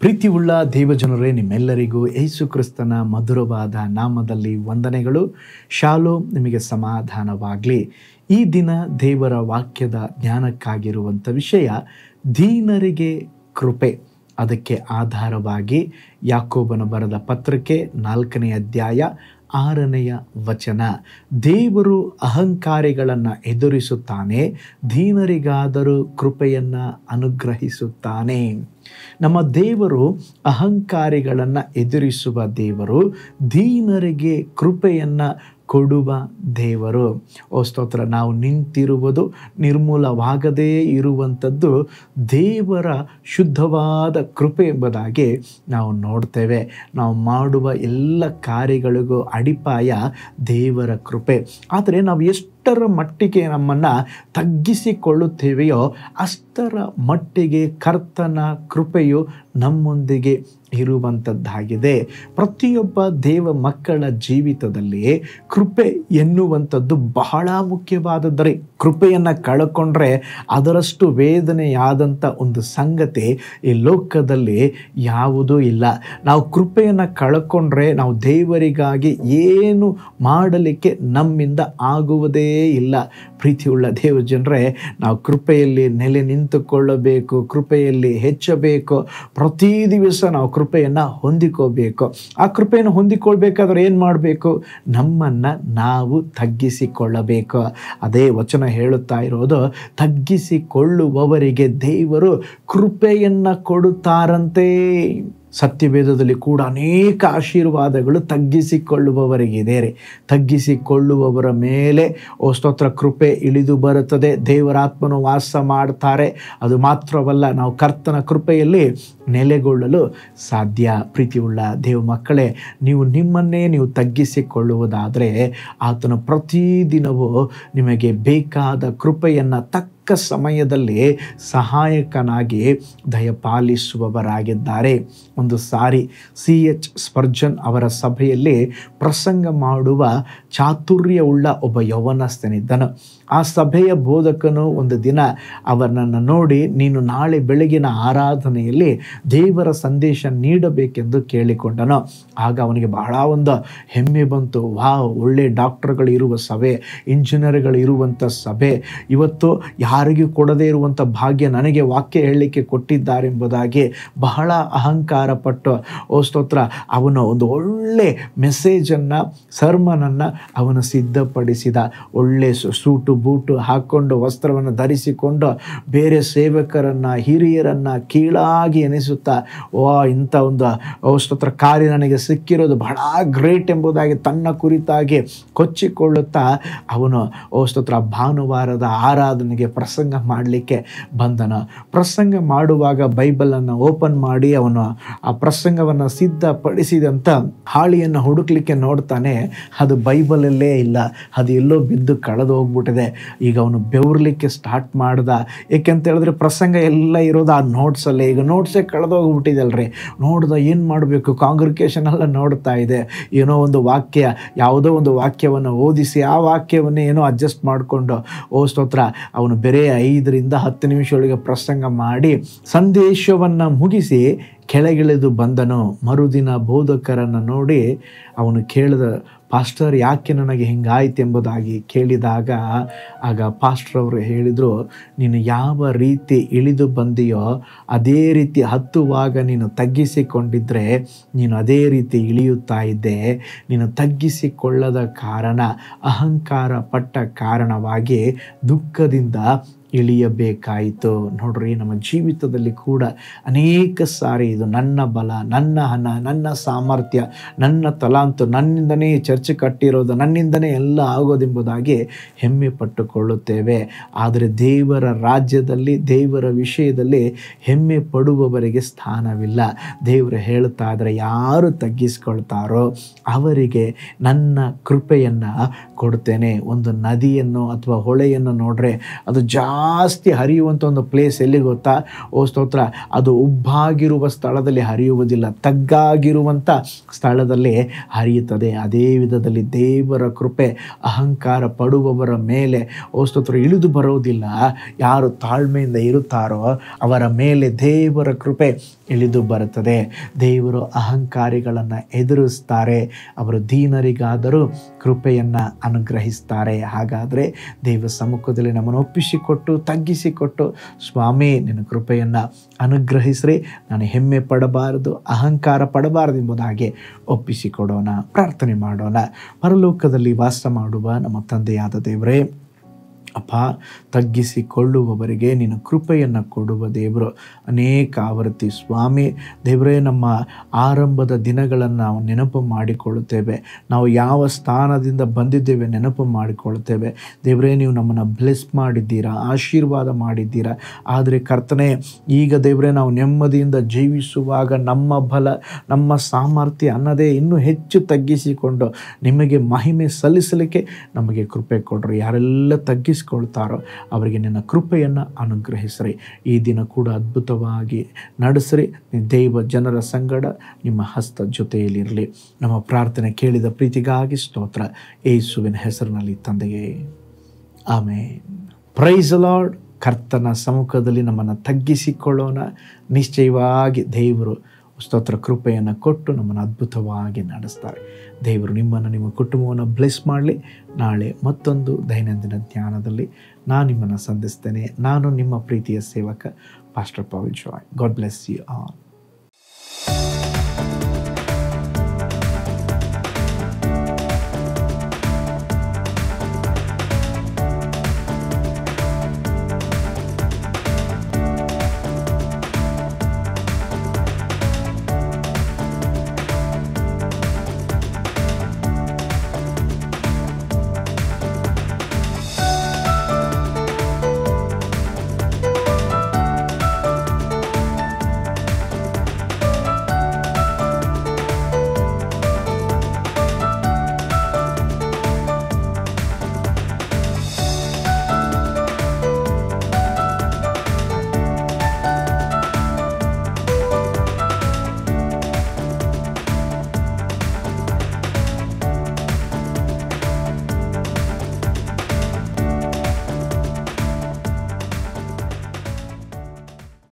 ಪ್ರೀತಿಯುಳ್ಳ ದೇವಜನರೇ, ನಿಮ್ಮೆಲ್ಲರಿಗೂ ಯೇಸು ಕ್ರಿಸ್ತನ ಮಧುರವಾದ ನಾಮದಲ್ಲಿ ವಂದನೆಗಳು. ಶಾಲೋಮ್, ನಿಮಗೆ ಸಮಾಧಾನವಾಗಲಿ. ಈ ದಿನ ದೇವರ ವಾಕ್ಯದ ಜ್ಞಾನಕ್ಕಾಗಿರುವಂಥ ವಿಷಯ ದೀನರಿಗೆ ಕೃಪೆ. ಅದಕ್ಕೆ ಆಧಾರವಾಗಿ ಯಾಕೋಬನ ಬರೆದ ಪತ್ರಿಕೆ 4ನೇ ಅಧ್ಯಾಯ 6ನೇ ವಚನ. ದೇವರು ಅಹಂಕಾರಿಗಳನ್ನು ಎದುರಿಸುತ್ತಾನೆ, ದೀನರಿಗಾದರೂ ಕೃಪೆಯನ್ನು ಅನುಗ್ರಹಿಸುತ್ತಾನೆ. ನಮ್ಮ ದೇವರು ಅಹಂಕಾರಿಗಳನ್ನು ಎದುರಿಸುವ ದೇವರು, ದೀನರಿಗೆ ಕೃಪೆಯನ್ನು ಕೊಡುವ ದೇವರು. ಸ್ತೋತ್ರ. ನಾವು ನಿಂತಿರುವುದು ನಿರ್ಮೂಲವಾಗದೇ ಇರುವಂಥದ್ದು ದೇವರ ಶುದ್ಧವಾದ ಕೃಪೆ ಎಂಬುದಾಗಿ ನಾವು ನೋಡ್ತೇವೆ. ನಾವು ಮಾಡುವ ಎಲ್ಲ ಕಾರ್ಯಗಳಿಗೂ ಅಡಿಪಾಯ ದೇವರ ಕೃಪೆ. ಆದರೆ ನಾವು ಎಷ್ಟರ ಮಟ್ಟಿಗೆ ನಮ್ಮನ್ನು ತಗ್ಗಿಸಿಕೊಳ್ಳುತ್ತೇವೆಯೋ ಅಷ್ಟರ ಮಟ್ಟಿಗೆ ಕರ್ತನ ಕೃಪೆಯು ನಮ್ಮೊಂದಿಗೆ ಇರುವಂಥದ್ದಾಗಿದೆ. ಪ್ರತಿಯೊಬ್ಬ ದೇವ ಮಕ್ಕಳ ಜೀವಿತದಲ್ಲಿ ಕೃಪೆ ಎನ್ನುವಂಥದ್ದು ಬಹಳ ಮುಖ್ಯವಾದದ್ದರೆ. ಕೃಪೆಯನ್ನು ಕಳ್ಕೊಂಡ್ರೆ ಅದರಷ್ಟು ವೇದನೆಯಾದಂಥ ಒಂದು ಸಂಗತಿ ಈ ಲೋಕದಲ್ಲಿ ಯಾವುದೂ ಇಲ್ಲ. ನಾವು ಕೃಪೆಯನ್ನು ಕಳ್ಕೊಂಡ್ರೆ ನಾವು ದೇವರಿಗಾಗಿ ಏನು ಮಾಡಲಿಕ್ಕೆ ನಮ್ಮಿಂದ ಆಗುವುದೇ ಇಲ್ಲ. ಪ್ರೀತಿಯುಳ್ಳ ದೇವ ಜನರೇ, ನಾವು ಕೃಪೆಯಲ್ಲಿ ನೆಲೆ ನಿಂತುಕೊಳ್ಳಬೇಕು, ಕೃಪೆಯಲ್ಲಿ ಹೆಚ್ಚಬೇಕು. ಪ್ರತಿ ದಿವಸ ನಾವು ಕೃಪೆಯನ್ನು ಹೊಂದಿಕೋಬೇಕು. ಆ ಕೃಪೆಯನ್ನು ಹೊಂದಿಕೊಳ್ಬೇಕಾದ್ರೆ ಏನು ಮಾಡಬೇಕು? ನಮ್ಮನ್ನು ನಾವು ತಗ್ಗಿಸಿಕೊಳ್ಳಬೇಕು. ಅದೇ ವಚನ ಹೇಳುತ್ತಾ ಇರೋದು, ತಗ್ಗಿಸಿಕೊಳ್ಳುವವರಿಗೆ ದೇವರು ಕೃಪೆಯನ್ನು ಕೊಡುತ್ತಾರಂತೆ. ಸತ್ಯವೇದದಲ್ಲಿ ಕೂಡ ಅನೇಕ ಆಶೀರ್ವಾದಗಳು ತಗ್ಗಿಸಿಕೊಳ್ಳುವವರಿಗಿದೆ. ತಗ್ಗಿಸಿಕೊಳ್ಳುವವರ ಮೇಲೆ ಸ್ತೋತ್ರ ಕೃಪೆ ಇಳಿದು ಬರುತ್ತದೆ. ದೇವರಾತ್ಮನು ವಾಸ ಮಾಡ್ತಾರೆ. ಅದು ಮಾತ್ರವಲ್ಲ, ನಾವು ಕರ್ತನ ಕೃಪೆಯಲ್ಲಿ ನೆಲೆಗೊಳ್ಳಲು ಸಾಧ್ಯ. ಪ್ರೀತಿಯುಳ್ಳ ದೇವ ಮಕ್ಕಳೇ, ನಿಮ್ಮನ್ನೇ ನೀವು ತಗ್ಗಿಸಿಕೊಳ್ಳುವುದಾದರೆ ಆತನು ಪ್ರತಿದಿನವೂ ನಿಮಗೆ ಬೇಕಾದ ಕೃಪೆಯನ್ನು ತಕ್ಕ ಸಮಯದಲ್ಲಿ ಸಹಾಯಕನಾಗಿ ದಯಪಾಲಿಸುವವರಾಗಿದ್ದಾರೆ. ಒಂದು ಸಾರಿ C.H. ಸ್ಪರ್ಜನ್ ಅವರ ಸಭೆಯಲ್ಲಿ ಪ್ರಸಂಗ ಮಾಡುವ ಚಾತುರ್ಯವುಳ್ಳ ಒಬ್ಬ ಯೌವನಸ್ಥನಿದ್ದನು. ಆ ಸಭೆಯ ಬೋಧಕನು ಒಂದು ದಿನ ಅವನನ್ನು ನೋಡಿ, ನೀನು ನಾಳೆ ಬೆಳಗಿನ ಆರಾಧನೆಯಲ್ಲಿ ದೇವರ ಸಂದೇಶ ನೀಡಬೇಕೆಂದು ಕೇಳಿಕೊಂಡನು. ಆಗ ಅವನಿಗೆ ಬಹಳ ಒಂದು ಹೆಮ್ಮೆ ಬಂತು. ಒಳ್ಳೆ ಡಾಕ್ಟರ್ಗಳು ಇರುವ ಸಭೆ, ಇಂಜಿನಿಯರ್ಗಳು ಇರುವಂಥ ಸಭೆ, ಇವತ್ತು ಯಾರಿಗೂ ಕೊಡದೇ ಇರುವಂಥ ಭಾಗ್ಯ ನನಗೆ ವಾಕ್ಯ ಹೇಳಲಿಕ್ಕೆ ಕೊಟ್ಟಿದ್ದಾರೆಂಬುದಾಗಿ ಬಹಳ ಅಹಂಕಾರ ಪಟ್ಟು ಸ್ತೋತ್ರ ಅವನು ಒಂದು ಒಳ್ಳೆ ಮೆಸೇಜನ್ನು, ಸರ್ಮನನ್ನು ಅವನು ಸಿದ್ಧಪಡಿಸಿದ. ಒಳ್ಳೆ ಸೂಟು ಬೂಟು ಹಾಕ್ಕೊಂಡು, ವಸ್ತ್ರವನ್ನು ಧರಿಸಿಕೊಂಡು, ಬೇರೆ ಸೇವಕರನ್ನು, ಹಿರಿಯರನ್ನು ಕೀಳಾಗಿ ಎನಿಸುತ್ತಾ, ಇಂಥ ಒಂದು ಸ್ತೋತ್ರ ಕಾರ್ಯ ನನಗೆ ಸಿಕ್ಕಿರೋದು ಬಹಳ ಗ್ರೇಟ್ ಎಂಬುದಾಗಿ ತನ್ನ ಕುರಿತಾಗಿ ಕೊಚ್ಚಿಕೊಳ್ಳುತ್ತಾ ಅವನು ಸ್ತೋತ್ರ ಭಾನುವಾರದ ಆರಾಧನೆಗೆ ಪ್ರಸಂಗ ಮಾಡಲಿಕ್ಕೆ ಬಂದನು. ಪ್ರಸಂಗ ಮಾಡುವಾಗ ಬೈಬಲನ್ನು ಓಪನ್ ಮಾಡಿ ಅವನು ಆ ಪ್ರಸಂಗವನ್ನು ಸಿದ್ಧಪಡಿಸಿದಂಥ ಹಾಳಿಯನ್ನು ಹುಡುಕ್ಲಿಕ್ಕೆ ನೋಡ್ತಾನೆ. ಅದು ಬೈಬಲಲ್ಲೇ ಇಲ್ಲ, ಅದು ಎಲ್ಲೋ ಬಿದ್ದು ಕಳೆದು ಹೋಗ್ಬಿಟ್ಟಿದೆ. ಈಗ ಅವನು ಬೆವರ್ಲಿಕ್ಕೆ ಸ್ಟಾರ್ಟ್ ಮಾಡ್ದ. ಏಕೆಂತ ಹೇಳಿದ್ರೆ ಪ್ರಸಂಗ ಎಲ್ಲ ಇರೋದು ಆ ನೋಟ್ಸಲ್ಲೇ. ಈಗ ನೋಟ್ಸೇ ಕಳೆದು ಹೋಗ್ಬಿಟ್ಟಿದೆಲ್ರಿ. ನೋಡ್ದ ಏನು ಮಾಡಬೇಕು? ಕಾಂಗ್ರಿಗೇಷನ್ ಎಲ್ಲ ನೋಡ್ತಾ ಇದೆ. ಏನೋ ಒಂದು ವಾಕ್ಯ, ಯಾವುದೋ ಒಂದು ವಾಕ್ಯವನ್ನು ಓದಿಸಿ ಆ ವಾಕ್ಯವನ್ನೇ ಏನೋ ಅಡ್ಜಸ್ಟ್ ಮಾಡಿಕೊಂಡು ಸ್ತೋತ್ರ ಅವನು ಬೇರೆ 5ರಿಂದ 10 ನಿಮಿಷಗಳಿಗೆ ಪ್ರಸಂಗ ಮಾಡಿ ಸಂದೇಶವನ್ನು ಮುಗಿಸಿ ಕೆಳಗಿಳಿದು ಬಂದನು. ಮರುದಿನ ಬೋಧಕರನ್ನು ನೋಡಿ ಅವನು ಕೇಳಿದ, ಪಾಸ್ಟರ್ ಯಾಕೆ ನನಗೆ ಹಿಂಗಾಯ್ತು ಎಂಬುದಾಗಿ ಕೇಳಿದಾಗ ಆಗ ಪಾಸ್ಟರ್ ಅವರು ಹೇಳಿದರು, ನೀನು ಯಾವ ರೀತಿ ಇಳಿದು ಬಂದಿಯೋ ಅದೇ ರೀತಿ ಹತ್ತುವಾಗ ನೀನು ತಗ್ಗಿಸಿಕೊಂಡಿದ್ದರೆ ನೀನು ಅದೇ ರೀತಿ ಇಳಿಯುತ್ತಾ ಇದ್ದೆ. ನೀನು ತಗ್ಗಿಸಿಕೊಳ್ಳದ ಕಾರಣ, ಅಹಂಕಾರ ಪಟ್ಟ ಕಾರಣವಾಗಿ ದುಃಖದಿಂದ ಇಳಿಯಬೇಕಾಯಿತು. ನೋಡ್ರಿ, ನಮ್ಮ ಜೀವಿತದಲ್ಲಿ ಕೂಡ ಅನೇಕ ಸಾರಿ ಇದು ನನ್ನ ಬಲ, ನನ್ನ ಹಣ, ನನ್ನ ಸಾಮರ್ಥ್ಯ, ನನ್ನ ತಲಾಂತು, ನನ್ನಿಂದನೇ ಚರ್ಚೆ ಕಟ್ಟಿರೋದು, ನನ್ನಿಂದನೇ ಎಲ್ಲ ಆಗೋದೆಂಬುದಾಗಿ ಹೆಮ್ಮೆ ಪಟ್ಟುಕೊಳ್ಳುತ್ತೇವೆ. ಆದರೆ ದೇವರ ರಾಜ್ಯದಲ್ಲಿ, ದೇವರ ವಿಷಯದಲ್ಲಿ ಹೆಮ್ಮೆ ಪಡುವವರಿಗೆ ಸ್ಥಾನವಿಲ್ಲ. ದೇವರು ಹೇಳ್ತಾ ಇದ್ದಾರೆ, ಯಾರು ತಗ್ಗಿಸ್ಕೊಳ್ತಾರೋ ಅವರಿಗೆ ನನ್ನ ಕೃಪೆಯನ್ನು ಕೊಡ್ತೇನೆ. ಒಂದು ನದಿಯನ್ನು ಅಥವಾ ಹೊಳೆಯನ್ನು ನೋಡ್ರೆ ಅದು ಜಾಸ್ತಿ ಹರಿಯುವಂಥ ಒಂದು ಪ್ಲೇಸ್ ಎಲ್ಲಿ ಗೊತ್ತಾ? ಓ ಸ್ತೋತ್ರ, ಅದು ಉಬ್ಬಾಗಿರುವ ಸ್ಥಳದಲ್ಲಿ ಹರಿಯುವುದಿಲ್ಲ, ತಗ್ಗಾಗಿರುವಂಥ ಸ್ಥಳದಲ್ಲಿ ಹರಿಯುತ್ತದೆ. ಅದೇ ವಿಧದಲ್ಲಿ ದೇವರ ಕೃಪೆ ಅಹಂಕಾರ ಪಡುವವರ ಮೇಲೆ ಓ ಸ್ತೋತ್ರ ಇಳಿದು ಬರೋದಿಲ್ಲ. ಯಾರು ತಾಳ್ಮೆಯಿಂದ ಇರುತ್ತಾರೋ ಅವರ ಮೇಲೆ ದೇವರ ಕೃಪೆ ಇಳಿದು ಬರುತ್ತದೆ. ದೇವರು ಅಹಂಕಾರಿಗಳನ್ನು ಎದುರಿಸ್ತಾರೆ, ಅವರು ದೀನರಿಗಾದರೂ ಕೃಪೆಯನ್ನು ಅನುಗ್ರಹಿಸ್ತಾರೆ. ಹಾಗಾದರೆ ದೇವ ಸಮ್ಮುಖದಲ್ಲಿ ನಮ್ಮನ್ನು ಒಪ್ಪಿಸಿಕೊಟ್ಟು ತಗ್ಗಿಸಿಕೊಟ್ಟು, ಸ್ವಾಮಿ ನಿನ್ನ ಕೃಪೆಯನ್ನು ಅನುಗ್ರಹಿಸ್ರಿ, ನಾನು ಹೆಮ್ಮೆ ಪಡಬಾರದು, ಅಹಂಕಾರ ಪಡಬಾರದು ಎಂಬುದಾಗಿ ಒಪ್ಪಿಸಿಕೊಡೋಣ. ಪ್ರಾರ್ಥನೆ ಮಾಡೋಣ. ಪರಲೋಕದಲ್ಲಿ ವಾಸ ಮಾಡುವ ನಮ್ಮ ತಂದೆಯಾದ ದೇವರೇ, ಅಪ್ಪ, ತಗ್ಗಿಸಿಕೊಳ್ಳುವವರಿಗೆ ನೀನು ಕೃಪೆಯನ್ನು ಕೊಡುವ ದೇವರು. ಅನೇಕ ಆವರ್ತಿ ಸ್ವಾಮಿ ದೇವರೇ, ನಮ್ಮ ಆರಂಭದ ದಿನಗಳನ್ನು ನಾವು ನೆನಪು ಮಾಡಿಕೊಳ್ಳುತ್ತೇವೆ. ನಾವು ಯಾವ ಸ್ಥಾನದಿಂದ ಬಂದಿದ್ದೇವೆ ನೆನಪು ಮಾಡಿಕೊಳ್ಳುತ್ತೇವೆ. ದೇವರೇ, ನೀವು ನಮ್ಮನ್ನು ಬ್ಲೆಸ್ ಮಾಡಿದ್ದೀರಾ, ಆಶೀರ್ವಾದ ಮಾಡಿದ್ದೀರಾ. ಆದರೆ ಕರ್ತನೇ, ಈಗ ದೇವರೇ ನಾವು ನೆಮ್ಮದಿಯಿಂದ ಜೀವಿಸುವಾಗ ನಮ್ಮ ಬಲ, ನಮ್ಮ ಸಾಮರ್ಥ್ಯ ಅನ್ನದೇ ಇನ್ನೂ ಹೆಚ್ಚು ತಗ್ಗಿಸಿಕೊಂಡು ನಿಮಗೆ ಮಹಿಮೆ ಸಲ್ಲಿಸಲಿಕ್ಕೆ ನಮಗೆ ಕೃಪೆ ಕೊಡ್ರಿ. ಯಾರೆಲ್ಲ ತಗ್ಗಿಸಿಕೊಳ್ತಾರೋ ಅವರಿಗೆ ನಿನ್ನ ಕೃಪೆಯನ್ನು ಅನುಗ್ರಹಿಸ್ರಿ. ಈ ದಿನ ಕೂಡ ಅದ್ಭುತವಾಗಿ ನಡೆಸ್ರಿ. ದೈವ ಜನರ ಸಂಗಡ ನಿಮ್ಮ ಹಸ್ತ ಜೊತೆಯಲ್ಲಿರಲಿ. ನಮ್ಮ ಪ್ರಾರ್ಥನೆ ಕೇಳಿದ ಪ್ರೀತಿಗಾಗಿ ಸ್ತೋತ್ರ, ಯೇಸುವಿನ ಹೆಸರಿನಲ್ಲಿ ತಂದೆಯೇ, ಆಮೆನ್. Price the lord. ಕರ್ತನ ಸಮ್ಮುಖದಲ್ಲಿ ನಮ್ಮನ್ನು ತಗ್ಗಿಸಿಕೊಳ್ಳೋಣ. ನಿಶ್ಚಯವಾಗಿ ದೇವರು ಸ್ತೋತ್ರ ಕೃಪೆಯನ್ನು ಕೊಟ್ಟು ನಮ್ಮನ್ನು ಅದ್ಭುತವಾಗಿ ನಡೆಸ್ತಾರೆ. ದೇವರು ನಿಮ್ಮನ್ನು, ನಿಮ್ಮ ಕುಟುಂಬವನ್ನು ಬ್ಲೆಸ್ ಮಾಡಲಿ. ನಾಳೆ ಮತ್ತೊಂದು ದೈನಂದಿನ ಧ್ಯಾನದಲ್ಲಿ ನಾನು ನಿಮ್ಮನ್ನು ಸಂಧಿಸ್ತೇನೆ. ನಾನು ನಿಮ್ಮ ಪ್ರೀತಿಯ ಸೇವಕ pastor Paul Joy. God bless you all.